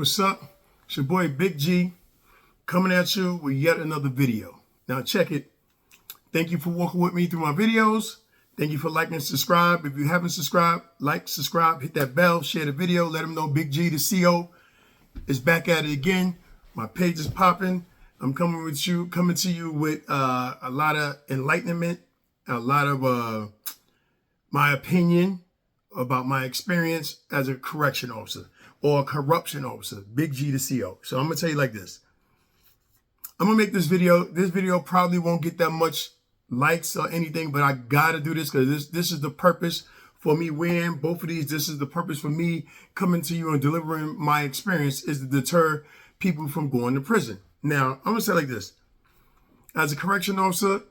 What's up? It's your boy Big G coming at you with yet another video. Now check it. Thank you for walking with me through my videos. Thank you for liking and subscribe. If you haven't subscribed, like, subscribe, hit that bell, share the video, let them know Big G, the CO, is back at it again. My page is popping. I'm coming to you with a lot of enlightenment, a lot of my opinion about my experience as a correction officer or a corruption officer, Big G the CO. So I'm gonna tell you like this. I'm gonna make this video. This video probably won't get that much likes or anything, but I gotta do this because this is the purpose for me wearing both of these. This is the purpose for me coming to you and delivering my experience, is to deter people from going to prison. Now, I'm gonna say like this. As a correction officer,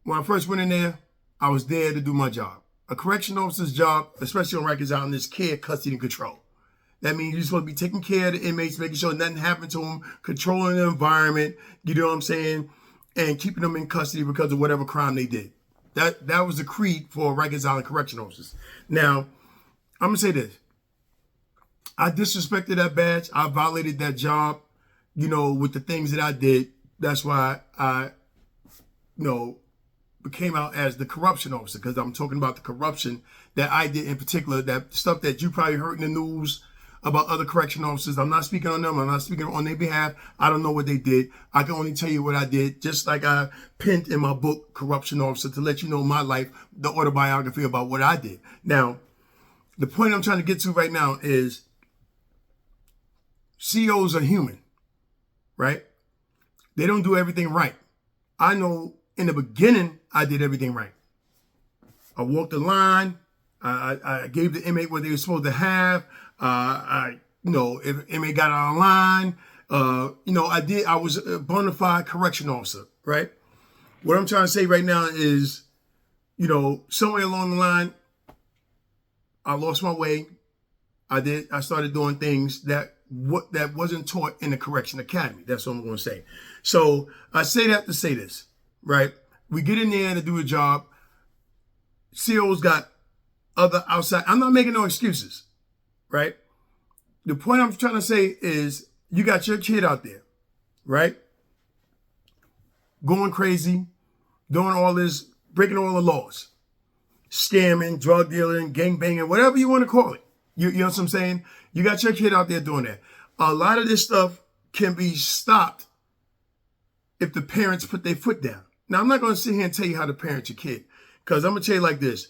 when I first went in there, I was there to do my job. A correction officer's job, especially on Rikers Island, is care, custody, and control. That means you're supposed to be taking care of the inmates, making sure nothing happened to them, controlling the environment, you know what I'm saying, and keeping them in custody because of whatever crime they did. That was the creed for Rikers Island Correction Officers. Now, I'm going to say this. I disrespected that badge. I violated that job, you know, with the things that I did. That's why I, came out as the corruption officer, because I'm talking about the corruption that I did in particular, that stuff that you probably heard in the news about other correction officers. I'm not speaking on them. I'm not speaking on their behalf. I don't know what they did. I can only tell you what I did, just like I penned in my book, Corruption Officer, to let you know my life, the autobiography about what I did. Now, the point I'm trying to get to right now is COs are human, right? They don't do everything right. I know in the beginning, I did everything right. I walked the line. I gave the inmate what they were supposed to have. If inmate got out of line, I was a bona fide correction officer, right? What I'm trying to say right now is, somewhere along the line, I lost my way. I started doing things that wasn't taught in the correction academy. That's what I'm going to say. So I say that to say this, right? We get in there to do a job. COs got other outside. I'm not making no excuses, right? The point I'm trying to say is you got your kid out there, right? Going crazy, doing all this, breaking all the laws, scamming, drug dealing, gang banging, whatever you want to call it. You know what I'm saying? You got your kid out there doing that. A lot of this stuff can be stopped if the parents put their foot down. Now, I'm not going to sit here and tell you how to parent your kid, because I'm going to tell you like this.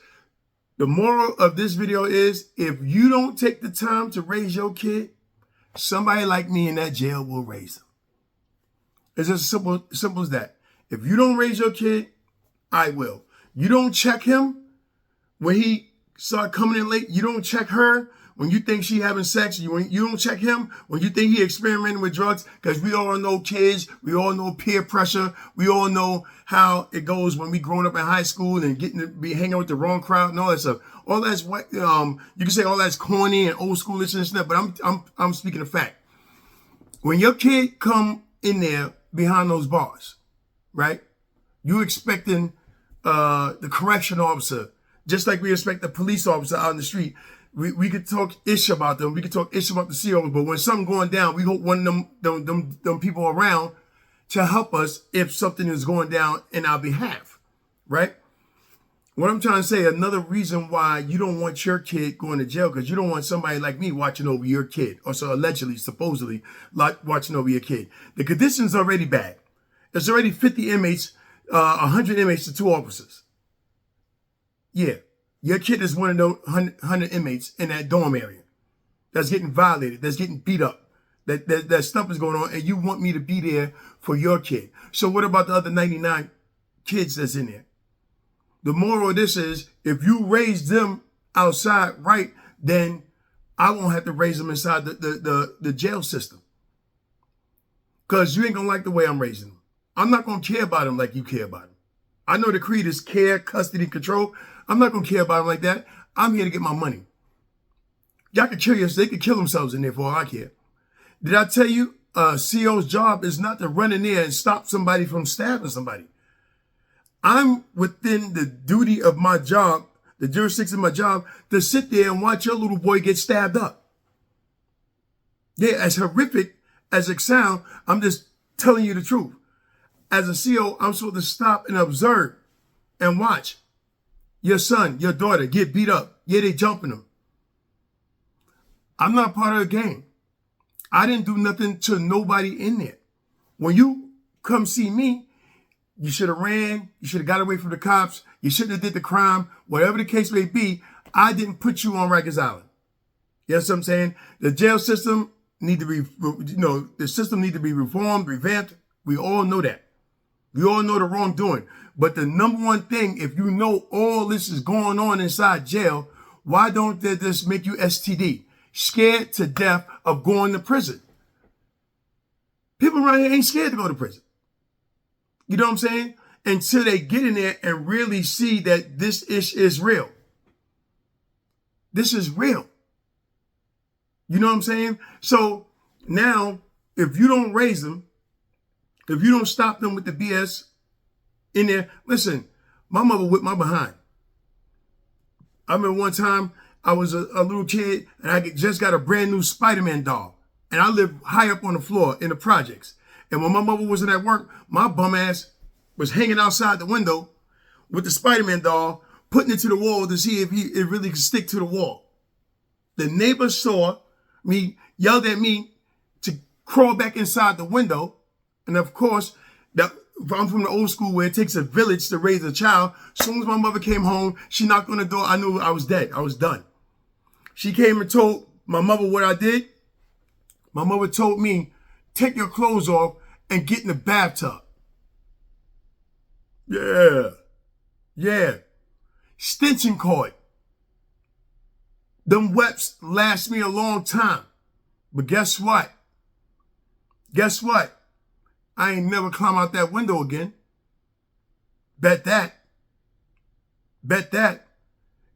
The moral of this video is, if you don't take the time to raise your kid, somebody like me in that jail will raise them. It's as simple as that. If you don't raise your kid, I will. You don't check him when he start coming in late. You don't check her when you think she having sex. You don't check him when you think he experimenting with drugs, because we all know kids. We all know peer pressure. We all know how it goes when we growing up in high school and getting to be hanging with the wrong crowd and all that stuff. All that's what you can say. All that's corny and old schoolish and stuff. But I'm speaking of fact. When your kid come in there behind those bars, right? You expecting the correction officer, just like we expect the police officer out in the street. We could talk ish about them. We could talk ish about the COs, but when something going down, we hope one of them people around to help us if something is going down in our behalf, right? What I'm trying to say, another reason why you don't want your kid going to jail, because you don't want somebody like me watching over your kid, or so allegedly, supposedly, like watching over your kid. The condition's already bad. There's already 50 inmates, 100 inmates to 2 officers. Yeah. Your kid is one of those 100 inmates in that dorm area that's getting violated, that's getting beat up, that stuff is going on, and you want me to be there for your kid. So what about the other 99 kids that's in there? The moral of this is, if you raise them outside right, then I won't have to raise them inside the jail system. Because you ain't going to like the way I'm raising them. I'm not going to care about them like you care about them. I know the creed is care, custody, control. I'm not going to care about them like that. I'm here to get my money. Y'all can kill yourselves. They can kill themselves in there for all I care. Did I tell you CO's job is not to run in there and stop somebody from stabbing somebody? I'm within the duty of my job, the jurisdiction of my job, to sit there and watch your little boy get stabbed up. Yeah, as horrific as it sounds, I'm just telling you the truth. As a CO, I'm supposed to stop and observe and watch your son, your daughter get beat up. Yeah, they jumping them. I'm not part of the game. I didn't do nothing to nobody in there. When you come see me, you should have ran. You should have got away from the cops. You shouldn't have did the crime. Whatever the case may be, I didn't put you on Rikers Island. You know what I'm saying? The jail system need to be, the system need to be reformed, revamped. We all know that. We all know the wrongdoing. But the number one thing, if you know all this is going on inside jail, why don't they just make you STD? Scared to death of going to prison. People around here ain't scared to go to prison. You know what I'm saying? Until they get in there and really see that this ish is real. This is real. You know what I'm saying? So now, if you don't raise them, if you don't stop them with the BS in there, listen, my mother whipped my behind. I remember one time I was a little kid and I just got a brand new Spider-Man doll. And I lived high up on the floor in the projects. And when my mother wasn't at work, my bum ass was hanging outside the window with the Spider-Man doll, putting it to the wall to see if it really could stick to the wall. The neighbor saw me, yelled at me to crawl back inside the window. And of course, I'm from the old school where it takes a village to raise a child. As soon as my mother came home, she knocked on the door. I knew I was dead. I was done. She came and told my mother what I did. My mother told me, take your clothes off and get in the bathtub. Yeah. Extension cord. Them webs last me a long time. But guess what? I ain't never climb out that window again. Bet that.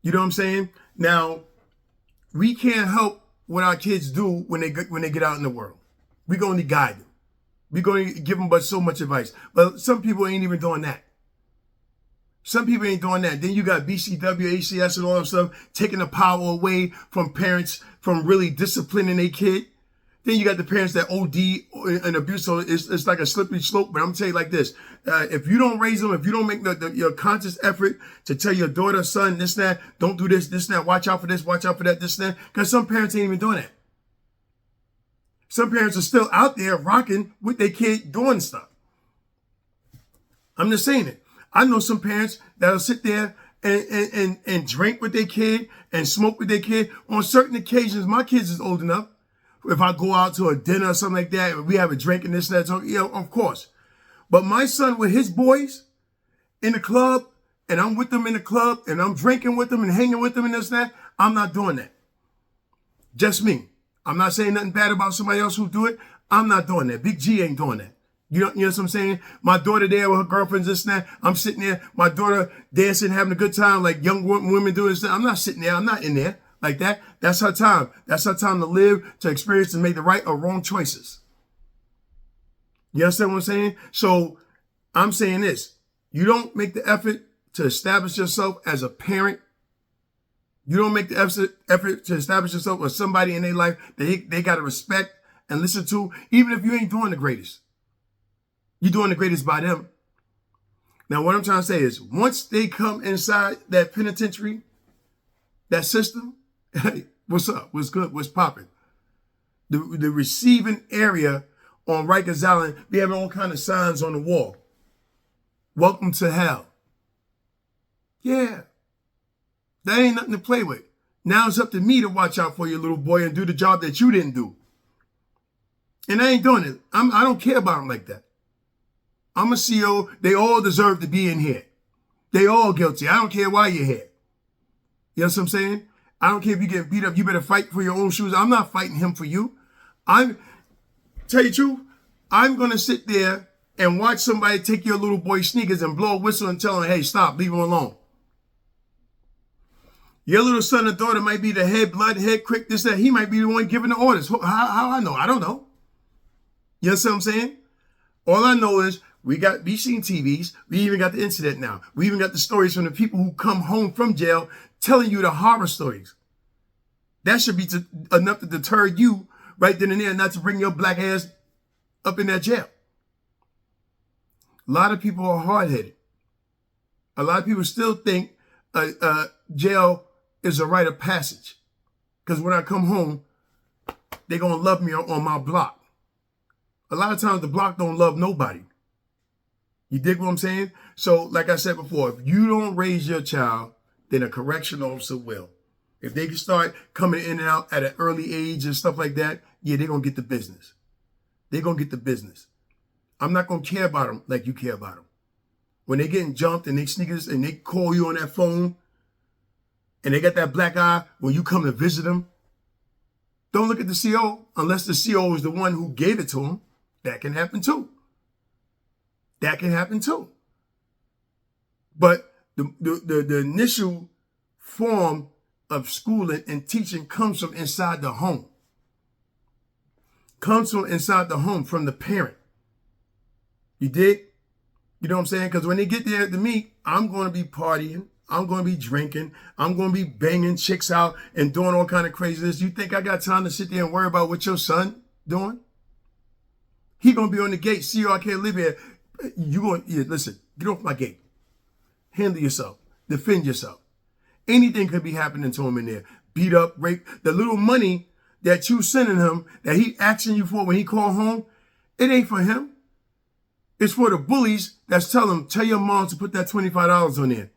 You know what I'm saying? Now, we can't help what our kids do when they get out in the world. We're going to guide them. We're going to give them but so much advice. But some people ain't even doing that. Some people ain't doing that. Then you got BCW, ACS, and all that stuff taking the power away from parents from really disciplining their kid. Then you got the parents that OD and abuse. So it's like a slippery slope. But I'm going to tell you like this. If you don't raise them, if you don't make your conscious effort to tell your daughter, son, this, that, don't do this, that, watch out for this, watch out for that, this, that. Because some parents ain't even doing that. Some parents are still out there rocking with their kid doing stuff. I'm just saying it. I know some parents that'll sit there and drink with their kid and smoke with their kid. On certain occasions, my kids is old enough. If I go out to a dinner or something like that, we have a drink and this and that, so, of course. But my son with his boys in the club, and I'm with them in the club, and I'm drinking with them and hanging with them and this and that, I'm not doing that. Just me. I'm not saying nothing bad about somebody else who do it. I'm not doing that. Big G ain't doing that. You know what I'm saying? My daughter there with her girlfriends, this and that. I'm sitting there, my daughter dancing, having a good time like young women doing this. I'm not sitting there. I'm not in there like that. That's her time. That's her time to live, to experience, and make the right or wrong choices. You understand what I'm saying? So I'm saying this. You don't make the effort to establish yourself as a parent. You don't make the effort to establish yourself as somebody in their life that they got to respect and listen to, even if you ain't doing the greatest. You're doing the greatest by them. Now, what I'm trying to say is, once they come inside that penitentiary, that system, hey, what's up? What's good? What's popping? The receiving area on Rikers Island, we have all kind of signs on the wall. Welcome to hell. Yeah. That ain't nothing to play with. Now it's up to me to watch out for your little boy and do the job that you didn't do. And I ain't doing it. I don't care about them like that. I'm a CO. They all deserve to be in here. They all guilty. I don't care why you're here. You know what I'm saying? I don't care if you get beat up. You better fight for your own shoes. I'm not fighting him for you. Tell you the truth, I'm going to sit there and watch somebody take your little boy's sneakers and blow a whistle and tell him, hey, stop, leave him alone. Your little son or daughter might be the head blood, head quick, this, that. He might be the one giving the orders. How I know? I don't know. You know what I'm saying? All I know is we've seen TVs. We even got the internet now. We even got the stories from the people who come home from jail telling you the horror stories. That should be enough to deter you right then and there not to bring your black ass up in that jail. A lot of people are hard-headed. A lot of people still think jail is a rite of passage. Because when I come home, they're going to love me on my block. A lot of times the block don't love nobody. You dig what I'm saying? So, like I said before, if you don't raise your child, then a correction officer will. If they can start coming in and out at an early age and stuff like that, yeah, they're going to get the business. They're going to get the business. I'm not going to care about them like you care about them. When they getting jumped and they sneakers and they call you on that phone and they got that black eye when you come to visit them, don't look at the CO unless the CO is the one who gave it to them. That can happen too. That can happen too. But the initial form of schooling and teaching comes from inside the home. Comes from inside the home, from the parent. You dig? You know what I'm saying? Because when they get there to me, I'm going to be partying. I'm going to be drinking. I'm going to be banging chicks out and doing all kind of craziness. You think I got time to sit there and worry about what your son doing? He going to be on the gate. See, I can't live here. You going to, listen, get off my gate. Handle yourself. Defend yourself. Anything could be happening to him in there. Beat up, rape. The little money that you sending him, that he asking you for when he call home, it ain't for him. It's for the bullies that's telling him, tell your mom to put that $25 on there.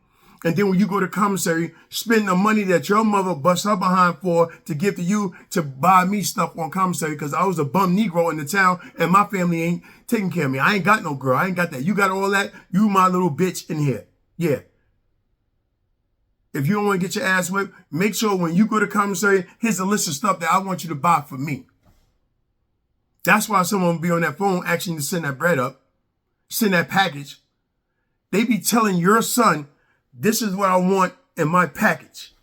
And then when you go to commissary, spend the money that your mother bust her behind for to give to you to buy me stuff on commissary because I was a bum Negro in the town and my family ain't taking care of me. I ain't got no girl. I ain't got that. You got all that? You my little bitch in here. Yeah. If you don't want to get your ass whipped, make sure when you go to commissary, here's a list of stuff that I want you to buy for me. That's why someone will be on that phone asking you to send that bread up, send that package. They be telling your son, this is what I want in my package.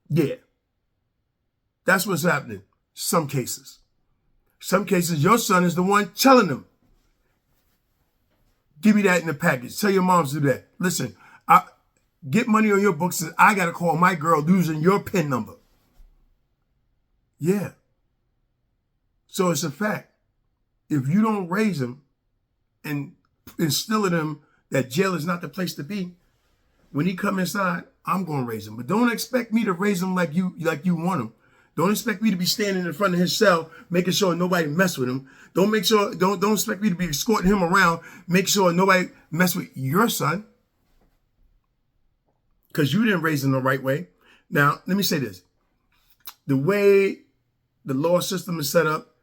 Yeah. That's what's happening. Some cases. Some cases, your son is the one telling them, give me that in the package. Tell your moms to do that. Listen, get money on your books. I got to call my girl using your PIN number. Yeah. So it's a fact. If you don't raise them and instill in them that jail is not the place to be, when he come inside, I'm going to raise him. But don't expect me to raise him like you want him. Don't expect me to be standing in front of his cell, making sure nobody mess with him. Don't expect me to be escorting him around, make sure nobody mess with your son. Because you didn't raise him the right way. Now, let me say this. The way the law system is set up,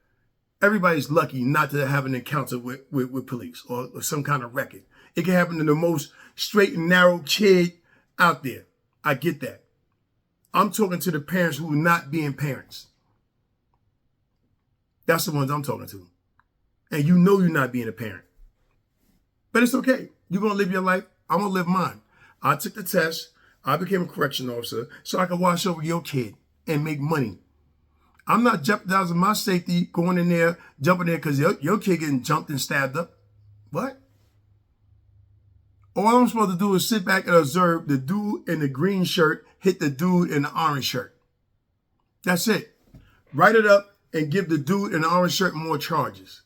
everybody's lucky not to have an encounter with police or some kind of record. It can happen to the most straight and narrow kid out there. I get that. I'm talking to the parents who are not being parents. That's the ones I'm talking to. And you know you're not being a parent. But it's okay. You're going to live your life. I'm going to live mine. I took the test. I became a correction officer so I could watch over your kid and make money. I'm not jeopardizing my safety going in there, jumping there because your kid getting jumped and stabbed up. What? All I'm supposed to do is sit back and observe the dude in the green shirt hit the dude in the orange shirt. That's it. Write it up and give the dude in the orange shirt more charges.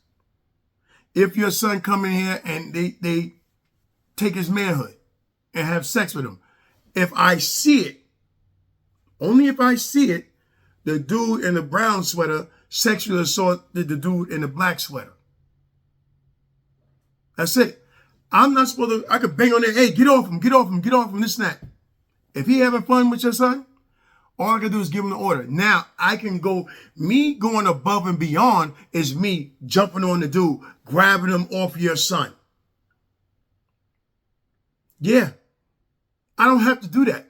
If your son come in here and they take his manhood and have sex with him, if I see it, only if I see it, the dude in the brown sweater sexually assaulted the dude in the black sweater. That's it. I'm not supposed to, I could bang on there, hey, get off him, this and that. If he having fun with your son, all I can do is give him the order. Now, I can go, me going above and beyond is me jumping on the dude, grabbing him off your son. Yeah. I don't have to do that.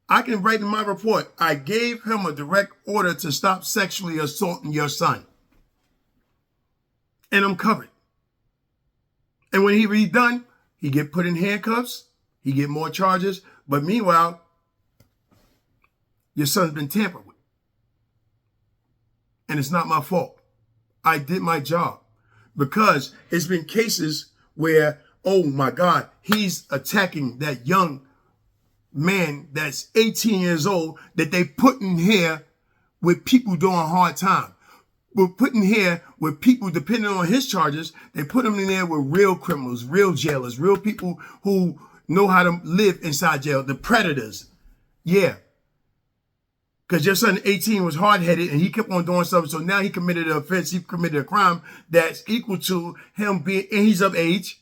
I can write in my report, I gave him a direct order to stop sexually assaulting your son. And I'm covered. And when he done, he get put in handcuffs, he get more charges, but meanwhile, your son's been tampered with. And it's not my fault. I did my job because it's been cases where, oh my God, he's attacking that young man that's 18 years old that they put in here with people doing hard time. were put in here with people, depending on his charges, they put him in there with real criminals, real jailers, real people who know how to live inside jail, the predators. Yeah. Because your son, 18, was hard-headed and he kept on doing something. So now he committed an offense. He committed a crime that's equal to him being, and he's of age.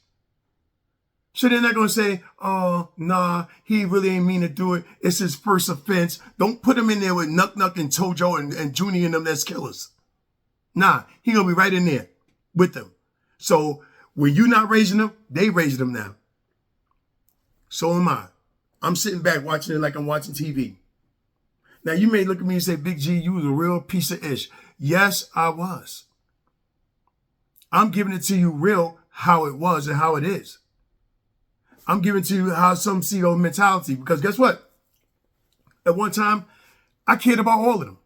So they're not going to say, oh, nah, he really ain't mean to do it. It's his first offense. Don't put him in there with Nuck Nuck and Tojo and Junie and them that's killers. Nah, he going to be right in there with them. So when you not raising them, they raising them now. So am I. I'm sitting back watching it like I'm watching TV. Now, you may look at me and say, Big G, you was a real piece of ish. Yes, I was. I'm giving it to you real how it was and how it is. I'm giving to you how some see your mentality. Because guess what? At one time, I cared about all of them.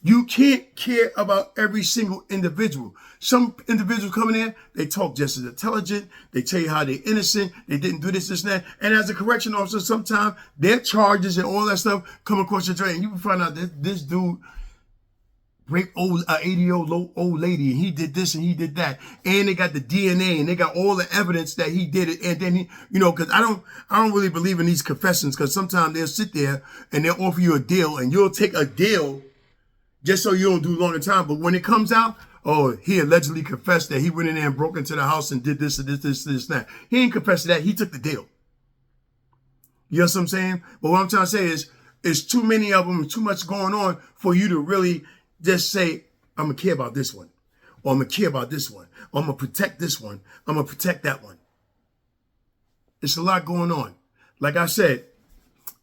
You can't care about every single individual. Some individuals coming in, they talk just as intelligent. They tell you how they're innocent. They didn't do this, and that. And as a correction officer, sometimes their charges and all that stuff come across your train. You can find out that this dude raped 80-year-old old lady, and he did this and he did that. And they got the DNA and they got all the evidence that he did it. And then he, because I don't really believe in these confessions, because sometimes they'll sit there and they'll offer you a deal and you'll take a deal just so you don't do longer time. But when it comes out, oh, he allegedly confessed that he went in there and broke into the house and did this and this, that. He ain't confessed to that. He took the deal. You know what I'm saying? But what I'm trying to say is, it's too many of them, too much going on for you to really just say, I'm going to care about this one. Or I'm going to care about this one. Or I'm going to protect this one. I'm going to protect that one. It's a lot going on. Like I said,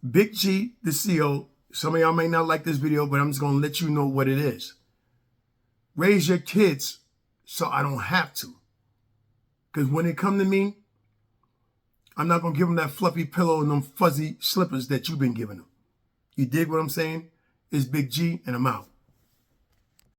Big G, the CO, some of y'all may not like this video, but I'm just going to let you know what it is. Raise your kids so I don't have to. Because when they come to me, I'm not going to give them that fluffy pillow and them fuzzy slippers that you've been giving them. You dig what I'm saying? It's Big G, and I'm out.